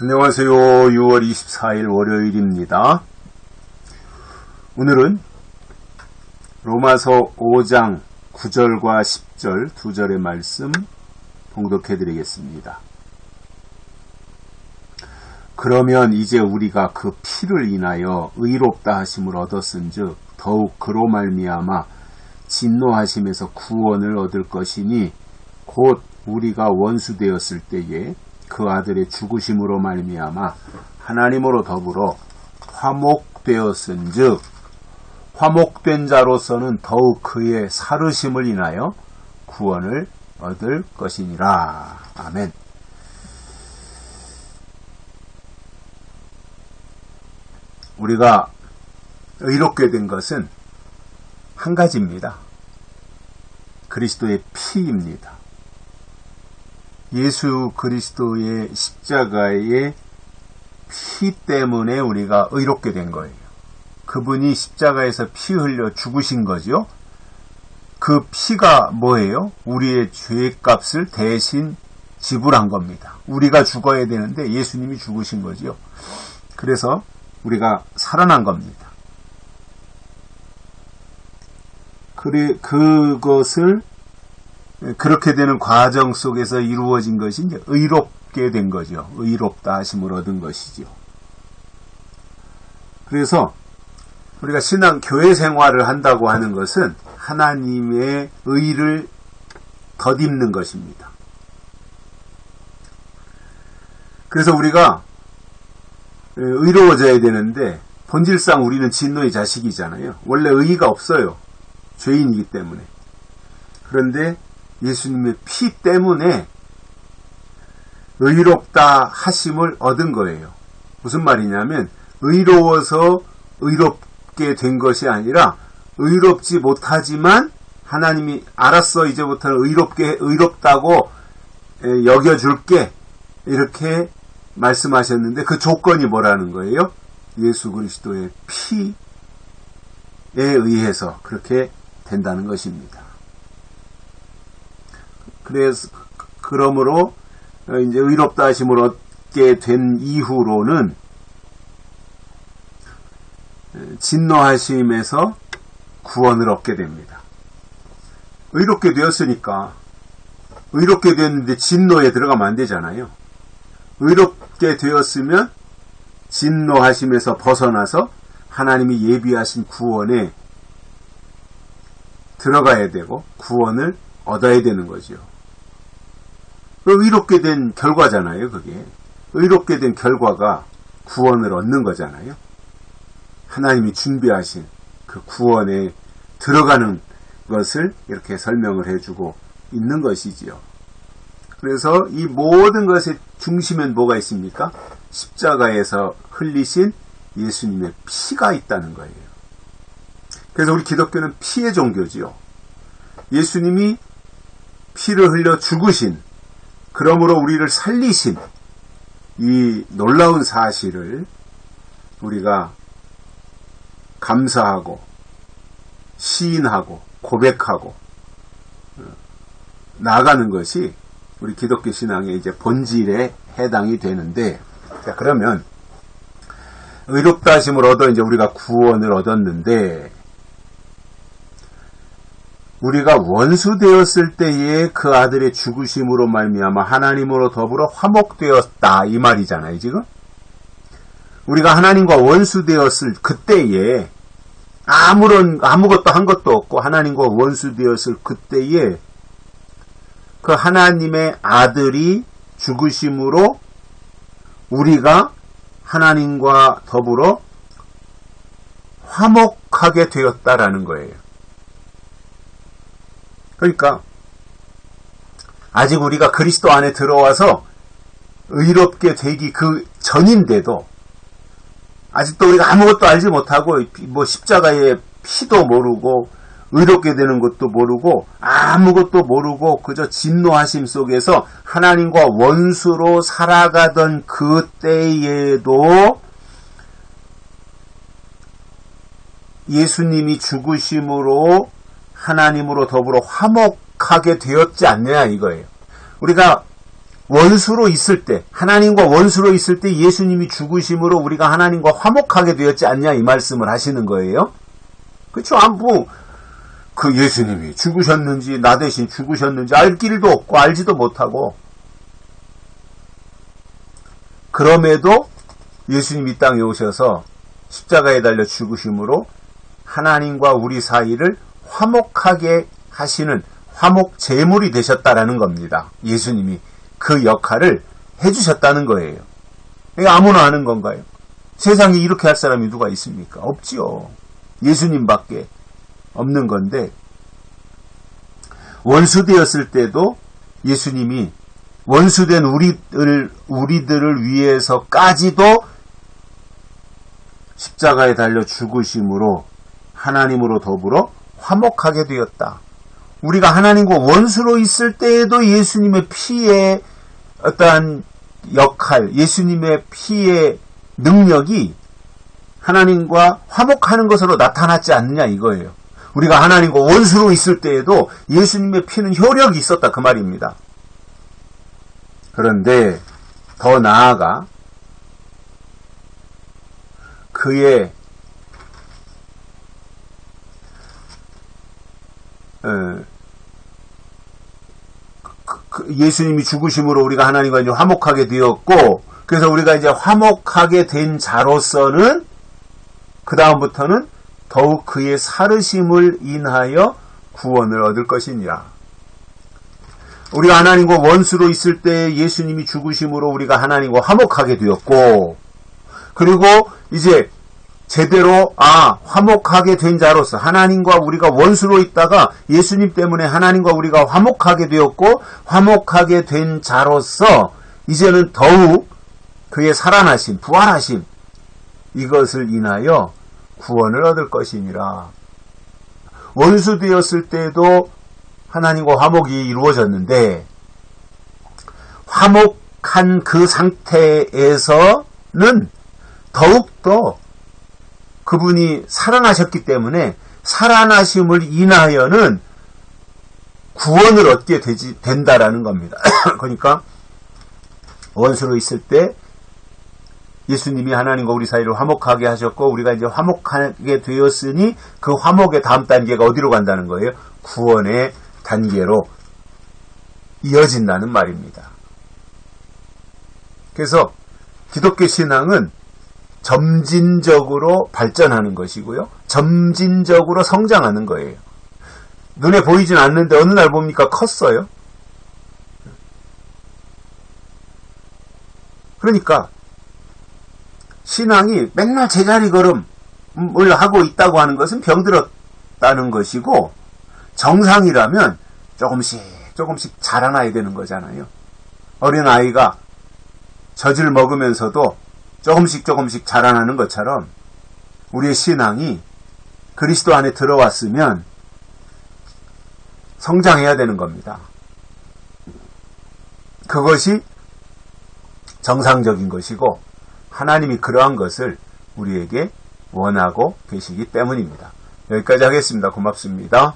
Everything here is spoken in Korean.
안녕하세요. 6월 24일 월요일입니다. 오늘은 로마서 5장 9절과 10절 두 절의 말씀 봉독해 드리겠습니다. 그러면 이제 우리가 그 피를 인하여 의롭다 하심을 얻었은즉 더욱 그로 말미암아 진노하심에서 구원을 얻을 것이니 곧 우리가 원수 되었을 때에 그 아들의 죽으심으로 말미암아 하나님으로 더불어 화목되었은즉 화목된 자로서는 더욱 그의 살으심을 인하여 구원을 얻을 것이니라. 아멘. 우리가 의롭게 된 것은 한 가지입니다. 그리스도의 피입니다. 예수 그리스도의 십자가의 피 때문에 우리가 의롭게 된 거예요. 그분이 십자가에서 피 흘려 죽으신 거죠. 그 피가 뭐예요? 우리의 죄값을 대신 지불한 겁니다. 우리가 죽어야 되는데 예수님이 죽으신 거죠. 그래서 우리가 살아난 겁니다. 그것을 그렇게 되는 과정 속에서 이루어진 것이 이제 의롭게 된 거죠. 의롭다 하심을 얻은 것이죠. 그래서 우리가 교회 생활을 한다고 하는 것은 하나님의 의를 덧입는 것입니다. 그래서 우리가 의로워져야 되는데 본질상 우리는 진노의 자식이잖아요. 원래 의의가 없어요. 죄인이기 때문에. 그런데 예수님의 피 때문에 의롭다 하심을 얻은 거예요. 무슨 말이냐면 의로워서 의롭게 된 것이 아니라 의롭지 못하지만 하나님이 알았어, 이제부터는 의롭다고 여겨줄게, 이렇게 말씀하셨는데 그 조건이 뭐라는 거예요? 예수 그리스도의 피에 의해서 그렇게 된다는 것입니다. 그러므로 이제 의롭다 하심을 얻게 된 이후로는 진노하심에서 구원을 얻게 됩니다. 의롭게 되었으니까 의롭게 되었는데 진노에 들어가면 안 되잖아요. 의롭게 되었으면 진노하심에서 벗어나서 하나님이 예비하신 구원에 들어가야 되고 구원을 얻어야 되는 거죠. 의롭게 된 결과잖아요, 그게. 의롭게 된 결과가 구원을 얻는 거잖아요. 하나님이 준비하신 그 구원에 들어가는 것을 이렇게 설명을 해주고 있는 것이지요. 그래서 이 모든 것의 중심엔 뭐가 있습니까? 십자가에서 흘리신 예수님의 피가 있다는 거예요. 그래서 우리 기독교는 피의 종교지요. 예수님이 피를 흘려 죽으신, 그러므로 우리를 살리신 이 놀라운 사실을 우리가 감사하고 시인하고 고백하고 나아가는 것이 우리 기독교 신앙의 이제 본질에 해당이 되는데, 자, 그러면 의롭다 하심을 얻어 이제 우리가 구원을 얻었는데, 우리가 원수 되었을 때에 그 아들의 죽으심으로 말미암아 하나님으로 더불어 화목되었다, 이 말이잖아요, 지금. 우리가 하나님과 원수 되었을 그때에 아무것도 한 것도 없고 하나님과 원수 되었을 그때에 그 하나님의 아들이 죽으심으로 우리가 하나님과 더불어 화목하게 되었다라는 거예요. 그러니까 아직 우리가 그리스도 안에 들어와서 의롭게 되기 그 전인데도 아직도 우리가 아무것도 알지 못하고 십자가의 피도 모르고 의롭게 되는 것도 모르고 아무것도 모르고 그저 진노하심 속에서 하나님과 원수로 살아가던 그때에도 예수님이 죽으심으로 하나님으로 더불어 화목하게 되었지 않느냐 이거예요. 우리가 원수로 있을 때, 하나님과 원수로 있을 때 예수님이 죽으심으로 우리가 하나님과 화목하게 되었지 않냐 이 말씀을 하시는 거예요. 그렇죠? 그 예수님이 죽으셨는지 나 대신 죽으셨는지 알 길도 없고 알지도 못하고, 그럼에도 예수님이 이 땅에 오셔서 십자가에 달려 죽으심으로 하나님과 우리 사이를 화목하게 하시는 화목 제물이 되셨다라는 겁니다. 예수님이 그 역할을 해주셨다는 거예요. 이게 아무나 하는 건가요? 세상에 이렇게 할 사람이 누가 있습니까? 없지요. 예수님밖에 없는 건데, 원수되었을 때도 예수님이 원수된 우리들을 위해서까지도 십자가에 달려 죽으심으로 하나님으로 더불어 화목하게 되었다. 우리가 하나님과 원수로 있을 때에도 예수님의 피의 어떠한 역할, 예수님의 피의 능력이 하나님과 화목하는 것으로 나타났지 않느냐 이거예요. 우리가 하나님과 원수로 있을 때에도 예수님의 피는 효력이 있었다 그 말입니다. 그런데 더 나아가 그의 예수님이 죽으심으로 우리가 하나님과 이제 화목하게 되었고, 그래서 우리가 이제 화목하게 된 자로서는 그 다음부터는 더욱 그의 살으심을 인하여 구원을 얻을 것이니라. 우리가 하나님과 원수로 있을 때 예수님이 죽으심으로 우리가 하나님과 화목하게 되었고, 그리고 이제 제대로 화목하게 된 자로서 하나님과 우리가 원수로 있다가 예수님 때문에 하나님과 우리가 화목하게 되었고, 화목하게 된 자로서 이제는 더욱 그의 살아나심, 부활하심, 이것을 인하여 구원을 얻을 것이니라. 원수 되었을 때도 하나님과 화목이 이루어졌는데, 화목한 그 상태에서는 더욱더 그분이 살아나셨기 때문에 살아나심을 인하여는 구원을 얻게 된다라는 겁니다. 그러니까 원수로 있을 때 예수님이 하나님과 우리 사이를 화목하게 하셨고, 우리가 이제 화목하게 되었으니 그 화목의 다음 단계가 어디로 간다는 거예요? 구원의 단계로 이어진다는 말입니다. 그래서 기독교 신앙은 점진적으로 발전하는 것이고요, 점진적으로 성장하는 거예요. 눈에 보이진 않는데 어느 날 봅니까? 컸어요. 그러니까 신앙이 맨날 제자리 걸음을 하고 있다고 하는 것은 병들었다는 것이고, 정상이라면 조금씩 자라나야 되는 거잖아요. 어린아이가 젖을 먹으면서도 조금씩 자라나는 것처럼 우리의 신앙이 그리스도 안에 들어왔으면 성장해야 되는 겁니다. 그것이 정상적인 것이고 하나님이 그러한 것을 우리에게 원하고 계시기 때문입니다. 여기까지 하겠습니다. 고맙습니다.